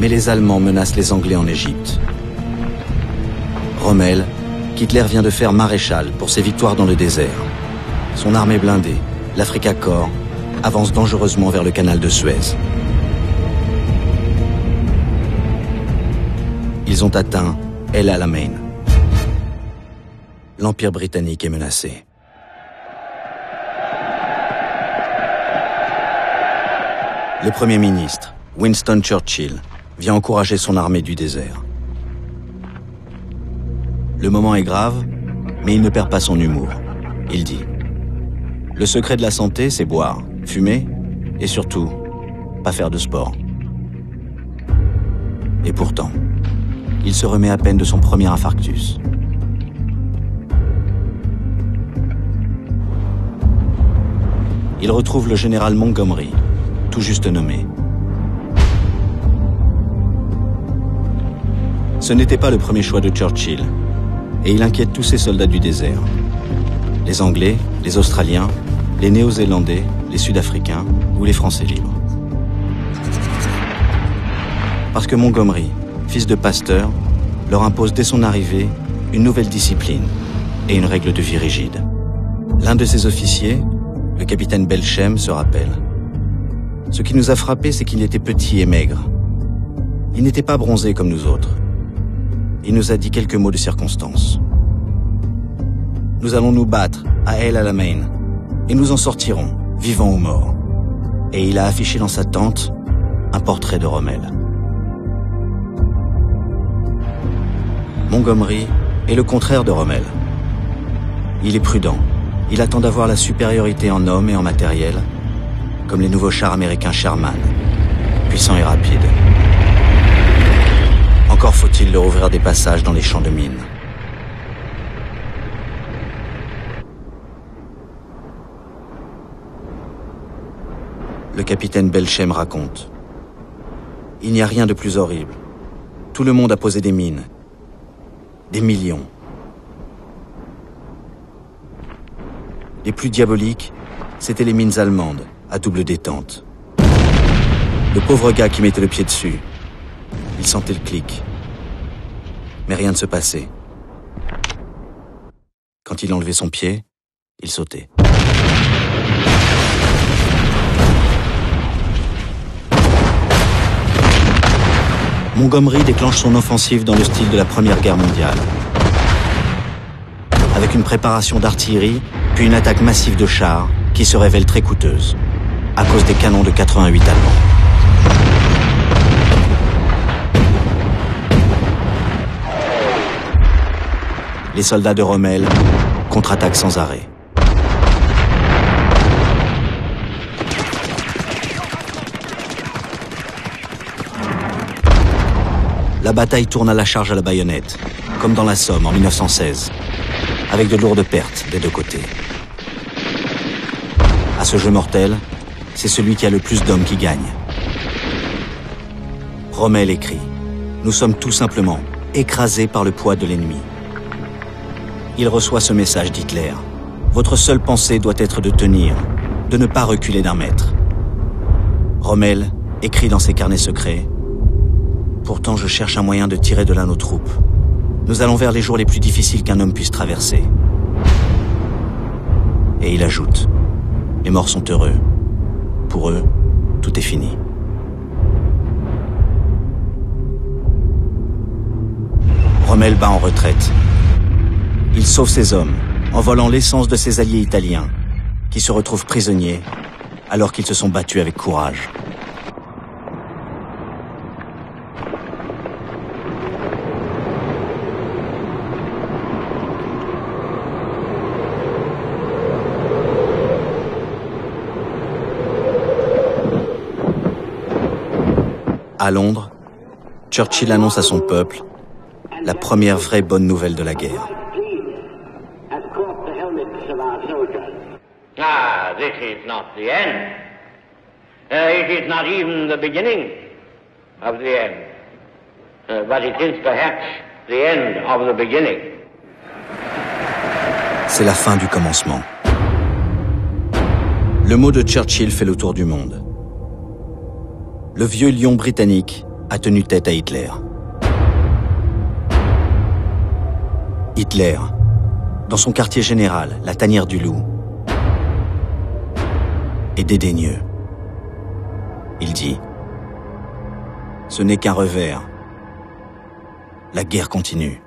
Mais les Allemands menacent les Anglais en Égypte. Rommel, qu'Hitler vient de faire maréchal pour ses victoires dans le désert. Son armée blindée, l'Afrika Korps, avance dangereusement vers le canal de Suez. Ils ont atteint El Alamein. L'Empire britannique est menacé. Le Premier ministre, Winston Churchill, vient encourager son armée du désert. Le moment est grave, mais il ne perd pas son humour. Il dit: le secret de la santé, c'est boire, fumer et surtout, pas faire de sport. Et pourtant, il se remet à peine de son premier infarctus. Il retrouve le général Montgomery, tout juste nommé. Ce n'était pas le premier choix de Churchill, et il inquiète tous ses soldats du désert. Les Anglais, les Australiens, les Néo-Zélandais, les Sud-Africains ou les Français libres. Parce que Montgomery, fils de pasteur, leur impose dès son arrivée une nouvelle discipline et une règle de vie rigide. L'un de ses officiers, le capitaine Belchem, se rappelle: ce qui nous a frappé, c'est qu'il était petit et maigre. Il n'était pas bronzé comme nous autres. Il nous a dit quelques mots de circonstance. Nous allons nous battre à El Alamein et nous en sortirons, vivants ou morts. Et il a affiché dans sa tente un portrait de Rommel. Montgomery est le contraire de Rommel. Il est prudent. Il attend d'avoir la supériorité en hommes et en matériel, comme les nouveaux chars américains Sherman, puissants et rapides. Encore faut-il leur ouvrir des passages dans les champs de mines. Le capitaine Belchem raconte: il n'y a rien de plus horrible. Tout le monde a posé des mines. Des millions. Les plus diaboliques, c'étaient les mines allemandes, à double détente. Le pauvre gars qui mettait le pied dessus, il sentait le clic. Mais rien ne se passait. Quand il enlevait son pied, il sautait. Montgomery déclenche son offensive dans le style de la Première Guerre mondiale. Avec une préparation d'artillerie, puis une attaque massive de chars qui se révèle très coûteuse, à cause des canons de 88 allemands. Les soldats de Rommel contre-attaquent sans arrêt. La bataille tourne à la charge à la baïonnette, comme dans la Somme en 1916, avec de lourdes pertes des deux côtés. À ce jeu mortel, c'est celui qui a le plus d'hommes qui gagne. Rommel écrit: nous sommes tout simplement écrasés par le poids de l'ennemi. Il reçoit ce message d'Hitler: votre seule pensée doit être de tenir, de ne pas reculer d'un mètre. Rommel écrit dans ses carnets secrets: pourtant je cherche un moyen de tirer de là nos troupes. Nous allons vers les jours les plus difficiles qu'un homme puisse traverser. Et il ajoute: les morts sont heureux. Pour eux, tout est fini. Rommel bat en retraite. Il sauve ses hommes en volant l'essence de ses alliés italiens, qui se retrouvent prisonniers alors qu'ils se sont battus avec courage. À Londres, Churchill annonce à son peuple la première vraie bonne nouvelle de la guerre. Ah, this is not the end. It is not even the beginning of the end. But it is perhaps the end of the beginning. C'est la fin du commencement. Le mot de Churchill fait le tour du monde. Le vieux lion britannique a tenu tête à Hitler. Hitler, dans son quartier général, la Tanière du Loup, est dédaigneux. Il dit « Ce n'est qu'un revers. La guerre continue. »